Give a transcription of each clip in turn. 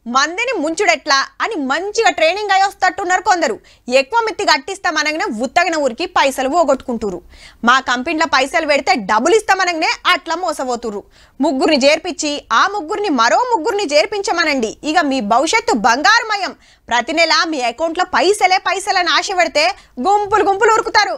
మందిని ముంచుడెట్లా అని మంచిగా ట్రైనింగ్ అయ్యి వస్తట్టున్నారు కొందరు. ఎక్కువ మిత్తి కట్టిస్తామనగానే ఉత్తగిన ఊరికి పైసలు పోగొట్టుకుంటురు. మా కంపెనీలో పైసలు పెడితే డబ్బులు ఇస్తామనగానే అట్లా మోసపోతురు. ముగ్గురిని చేర్పించి ఆ ముగ్గురిని మరో ముగ్గురిని చేర్పించమనండి. ఇక మీ భవిష్యత్తు బంగారుమయం. ప్రతి నెల మీ అకౌంట్లో పైసలని ఆశ పెడితే గుంపులు గుంపులు ఉరుకుతారు.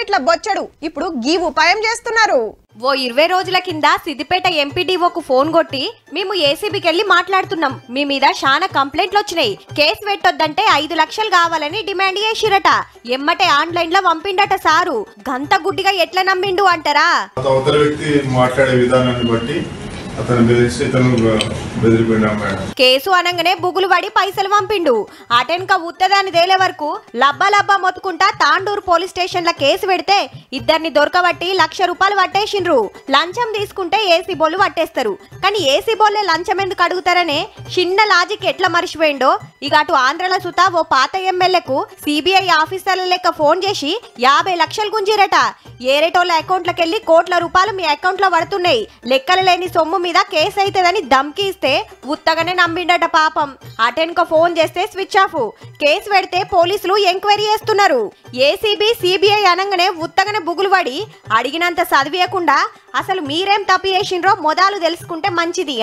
ఇట్లా బొచ్చడు ఇప్పుడు గీ ఉపాయం చేస్తున్నారు. ఓ 20 రోజుల కింద సిద్దిపేట ఎంపీడీఓకు ఫోన్ కొట్టి మేము ఏసీబీకి వెళ్ళి మాట్లాడుతున్నాం, మీ మీద చాలా కంప్లైంట్లు వచ్చినాయి, కేసు పెట్టొద్దంటే 5 లక్షలు కావాలని డిమాండ్ చేసిరట. ఎమ్మటే ఆన్లైన్ లో పంపిండట సారు. గంత గుడ్డిగా ఎట్లా నమ్మిండు అంటారా? అవతల వ్యక్తి మాట్లాడే విధానాన్ని బట్టి కేసు అనగానే బుగులు పడి పైసలు పంపిండు. అటెన్క ఉత్తదాన్ని తేలే వరకు లబ్బా మొత్తుకుంటా తాండూరు పోలీస్ స్టేషన్ లో కేసు పెడితే ఇద్దరిని దొరకబట్టి ₹1,00,000 పట్టేసిండ్రు. లంచం తీసుకుంటే ఏసీ బోళ్ళు పట్టేస్తారు, కానీ ఏసీ బోల్లే లంచం ఎందుకు అడుగుతారనే చిన్న లాజిక్ ఎట్లా మర్చిపోయిండో. ఇక అటు ఆంధ్రల సుతా ఓ పాత ఎమ్మెల్యేకు సిబిఐ ఆఫీసర్ల లెక్క ఫోన్ చేసి 50 లక్షలు గుంజిరట. ఏరేటోళ్ళ అకౌంట్లకి వెళ్ళి కోట్ల రూపాయలు మీ అకౌంట్ లో పడుతున్నాయి, లెక్కలు లేని సొమ్ము మీద కేసు అవుతుందని ధమ్కి ఇస్తే ఉత్తగానే నమ్మిండట పాపం. అటెన్క ఫోన్ చేస్తే స్విచ్ ఆఫ్. కేసు పెడితే పోలీసులు ఎంక్వైరీ చేస్తున్నారు. ఏసీబీ సిబిఐ అనగానే ఉత్తగానే బుగులు పడి అడిగినంత చదివేయకుండా అసలు మీరేం తప్పు చేసిండ్రో మొదలు తెలుసుకుంటే మంచిది.